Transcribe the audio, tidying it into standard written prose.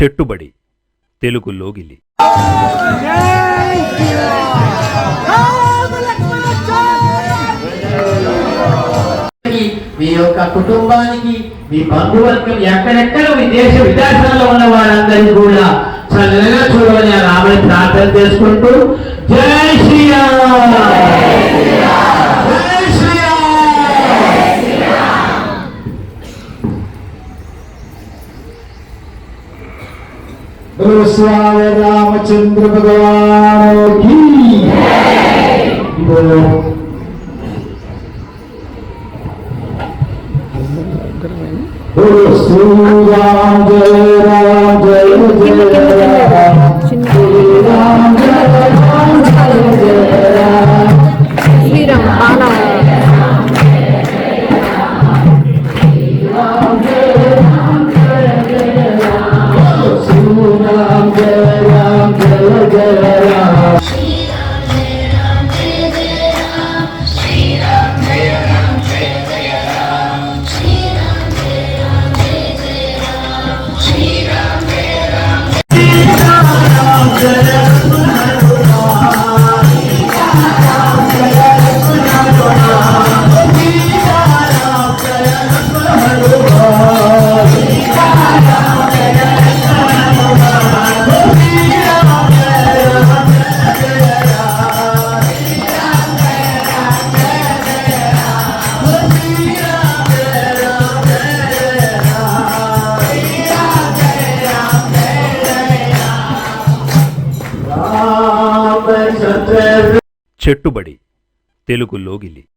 చెట్టుబడి తెలుగు లోగిలి. మీ యొక్క కుటుంబానికి, మీ బంధువర్గం, ఎక్కడెక్కడ విదేశ విదేశాల్లో ఉన్న వారందరినీ కూడా చల్లగా చూడమని ఆ రామని ప్రార్థన చేసుకుంటూ జై శ్రీరామ్, జై శ్రీరామ్. स्वामी रामचंद्र भगवान की श्री राम जय राम जय जय राम, श्री राम जय राम जय जय राम, श्री राम आना చెట్టుబడి తెలుగు లోగిలి.